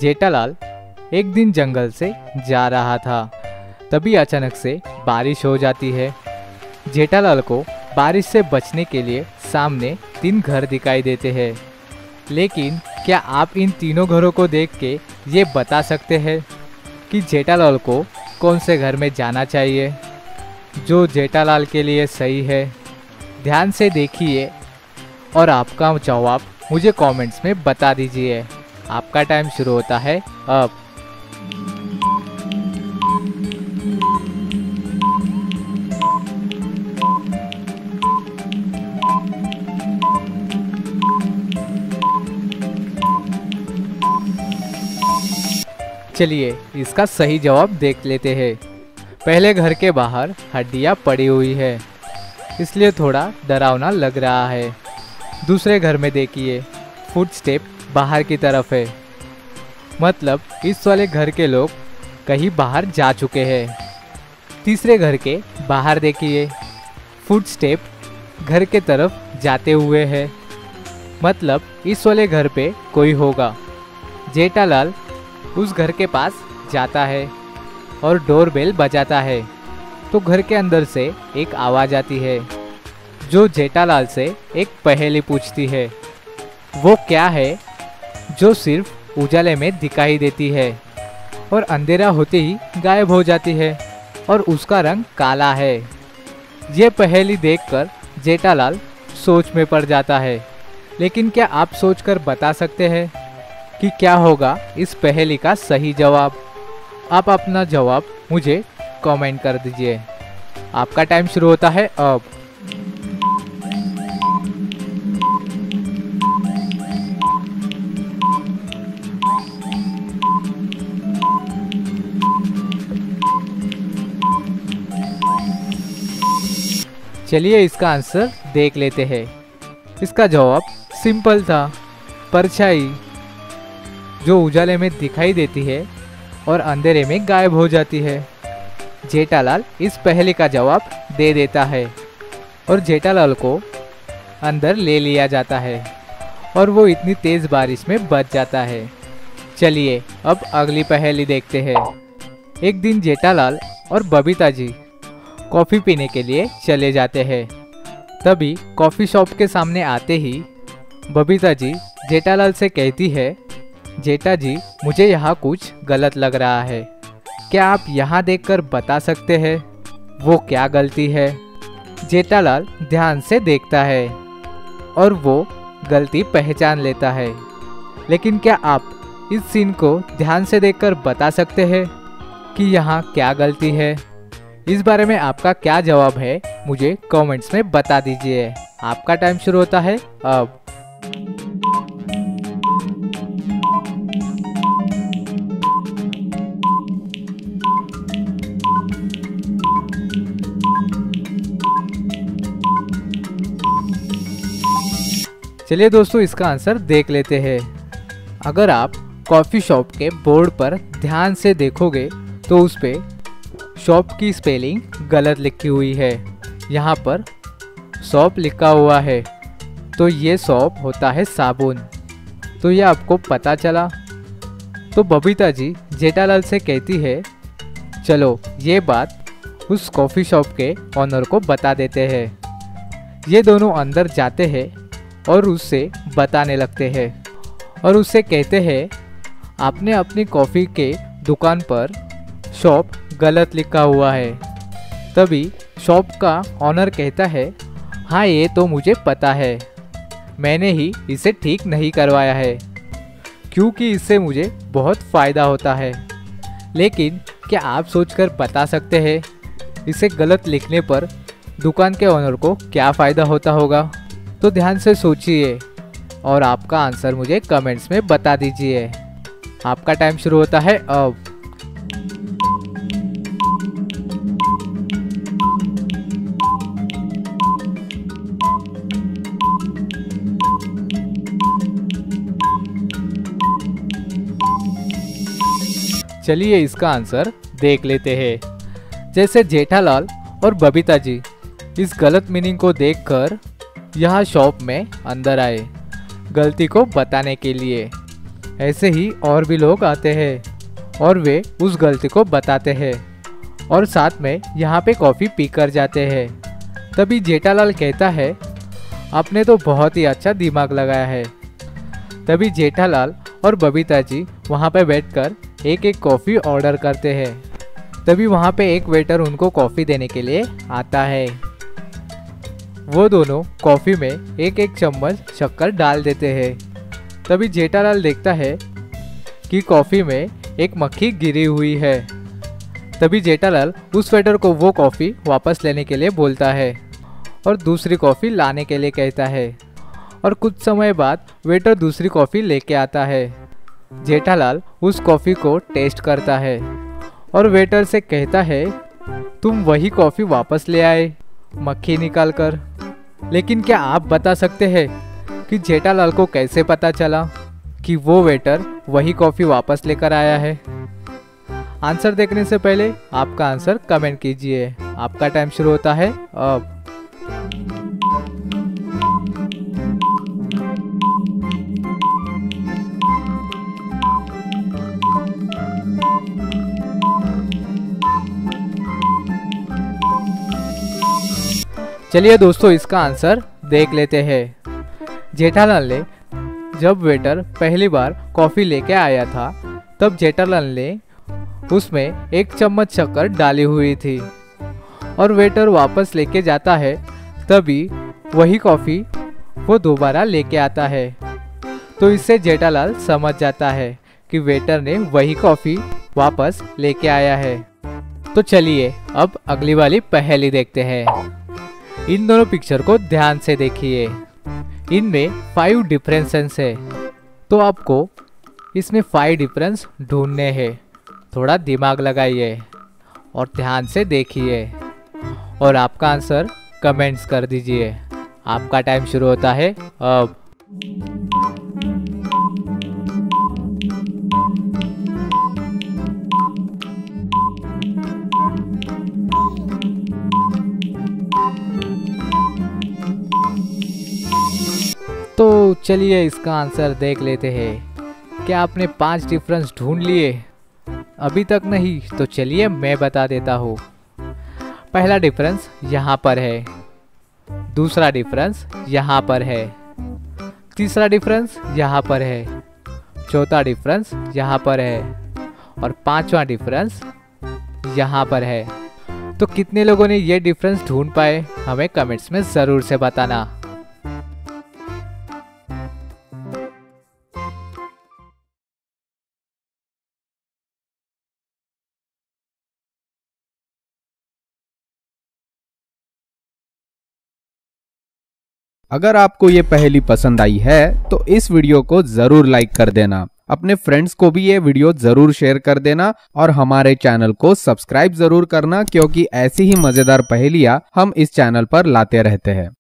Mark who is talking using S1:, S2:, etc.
S1: जेठालाल एक दिन जंगल से जा रहा था। तभी अचानक से बारिश हो जाती है। जेठालाल को बारिश से बचने के लिए सामने 3 घर दिखाई देते हैं। लेकिन क्या आप इन तीनों घरों को देख के ये बता सकते हैं कि जेठालाल को कौन से घर में जाना चाहिए, जो जेठालाल के लिए सही है? ध्यान से देखिए और आपका जवाब मुझे कमेंट्स में बता दीजिए। आपका टाइम शुरू होता है अब। चलिए इसका सही जवाब देख लेते हैं। पहले घर के बाहर हड्डियां पड़ी हुई है, इसलिए थोड़ा डरावना लग रहा है। दूसरे घर में देखिए, फुटस्टेप बाहर की तरफ है, मतलब इस वाले घर के लोग कहीं बाहर जा चुके हैं। तीसरे घर के बाहर देखिए, फुटस्टेप घर के तरफ जाते हुए है, मतलब इस वाले घर पे कोई होगा। जेठालाल उस घर के पास जाता है और डोरबेल बजाता है, तो घर के अंदर से एक आवाज़ आती है जो जेठालाल से एक पहेली पूछती है। वो क्या है जो सिर्फ उजाले में दिखाई देती है और अंधेरा होते ही गायब हो जाती है और उसका रंग काला है? ये पहेली देखकर जेठालाल सोच में पड़ जाता है। लेकिन क्या आप सोचकर बता सकते हैं कि क्या होगा इस पहेली का सही जवाब? आप अपना जवाब मुझे कमेंट कर दीजिए। आपका टाइम शुरू होता है अब। चलिए इसका आंसर देख लेते हैं। इसका जवाब सिंपल था, परछाई, जो उजाले में दिखाई देती है और अंधेरे में गायब हो जाती है। जेठालाल इस पहेली का जवाब दे देता है और जेठालाल को अंदर ले लिया जाता है और वो इतनी तेज बारिश में बच जाता है। चलिए अब अगली पहेली देखते हैं। एक दिन जेठालाल और बबीता जी कॉफ़ी पीने के लिए चले जाते हैं। तभी कॉफ़ी शॉप के सामने आते ही बबीता जी जेठालाल से कहती है, जेठा जी मुझे यहाँ कुछ गलत लग रहा है, क्या आप यहाँ देखकर बता सकते हैं वो क्या गलती है? जेठालाल ध्यान से देखता है और वो गलती पहचान लेता है। लेकिन क्या आप इस सीन को ध्यान से देखकर बता सकते हैं कि यहाँ क्या गलती है? इस बारे में आपका क्या जवाब है मुझे कमेंट्स में बता दीजिए। आपका टाइम शुरू होता है अब। चलिए दोस्तों इसका आंसर देख लेते हैं। अगर आप कॉफ़ी शॉप के बोर्ड पर ध्यान से देखोगे तो उस पे शॉप की स्पेलिंग गलत लिखी हुई है। यहाँ पर शॉप लिखा हुआ है, तो ये शॉप होता है साबुन। तो ये आपको पता चला। तो बबीता जी जेठालाल से कहती है, चलो ये बात उस कॉफ़ी शॉप के ऑनर को बता देते हैं। ये दोनों अंदर जाते हैं और उससे बताने लगते हैं और उससे कहते हैं, आपने अपनी कॉफ़ी के दुकान पर शॉप गलत लिखा हुआ है। तभी शॉप का ऑनर कहता है, हाँ ये तो मुझे पता है, मैंने ही इसे ठीक नहीं करवाया है क्योंकि इससे मुझे बहुत फ़ायदा होता है। लेकिन क्या आप सोचकर बता सकते हैं इसे गलत लिखने पर दुकान के ऑनर को क्या फ़ायदा होता होगा? तो ध्यान से सोचिए और आपका आंसर मुझे कमेंट्स में बता दीजिए। आपका टाइम शुरू होता है अब। चलिए इसका आंसर देख लेते हैं। जैसे जेठालाल और बबीता जी इस गलत मीनिंग को देखकर यहाँ शॉप में अंदर आए गलती को बताने के लिए। ऐसे ही और भी लोग आते हैं और वे उस गलती को बताते हैं और साथ में यहाँ पे कॉफ़ी पी कर जाते हैं। तभी जेठालाल कहता है, आपने तो बहुत ही अच्छा दिमाग लगाया है। तभी जेठालाल और बबीता जी वहाँ पे बैठकर एक एक कॉफ़ी ऑर्डर करते हैं। तभी वहाँ पे एक वेटर उनको कॉफ़ी देने के लिए आता है। वो दोनों कॉफ़ी में एक एक चम्मच शक्कर डाल देते हैं। तभी जेठालाल देखता है कि कॉफ़ी में एक मक्खी गिरी हुई है। तभी जेठालाल उस वेटर को वो कॉफ़ी वापस लेने के लिए बोलता है और दूसरी कॉफ़ी लाने के लिए कहता है और कुछ समय बाद वेटर दूसरी कॉफ़ी लेके आता है। जेठालाल उस कॉफ़ी को टेस्ट करता है और वेटर से कहता है, तुम वही कॉफ़ी वापस ले आए मक्खी निकाल कर। लेकिन क्या आप बता सकते हैं कि जेठालाल को कैसे पता चला कि वो वेटर वही कॉफ़ी वापस लेकर आया है? आंसर देखने से पहले आपका आंसर कमेंट कीजिए। आपका टाइम शुरू होता है अब। चलिए दोस्तों, इसका आंसर देख लेते हैं। जेठालाल ने जब वेटर पहली बार कॉफ़ी लेके आया था तब जेठालाल ने उसमें एक चम्मच शक्कर डाली हुई थी और वेटर वापस लेके जाता है तभी वही कॉफ़ी वो दोबारा लेके आता है। तो इससे जेठालाल समझ जाता है कि वेटर ने वही कॉफ़ी वापस लेके आया है। तो चलिए अब अगली वाली पहेली देखते हैं। इन दोनों पिक्चर को ध्यान से देखिए। इनमें 5 डिफरेंसेस है, तो आपको इसमें 5 डिफरेंस ढूंढने हैं। थोड़ा दिमाग लगाइए और ध्यान से देखिए और आपका आंसर कमेंट्स कर दीजिए। आपका टाइम शुरू होता है अब। तो चलिए इसका आंसर देख लेते हैं। क्या आपने 5 डिफरेंस ढूंढ लिए? अभी तक नहीं तो चलिए मैं बता देता हूँ। पहला डिफरेंस यहाँ पर है, दूसरा डिफरेंस यहाँ पर है, तीसरा डिफरेंस यहाँ पर है, चौथा डिफरेंस यहाँ पर है और 5वां डिफरेंस यहाँ पर है। तो कितने लोगों ने ये डिफरेंस ढूंढ पाए हमें कमेंट्स में ज़रूर से बताना।
S2: अगर आपको ये पहेली पसंद आई है तो इस वीडियो को जरूर लाइक कर देना। अपने फ्रेंड्स को भी ये वीडियो जरूर शेयर कर देना और हमारे चैनल को सब्सक्राइब जरूर करना, क्योंकि ऐसी ही मजेदार पहेलियां हम इस चैनल पर लाते रहते हैं।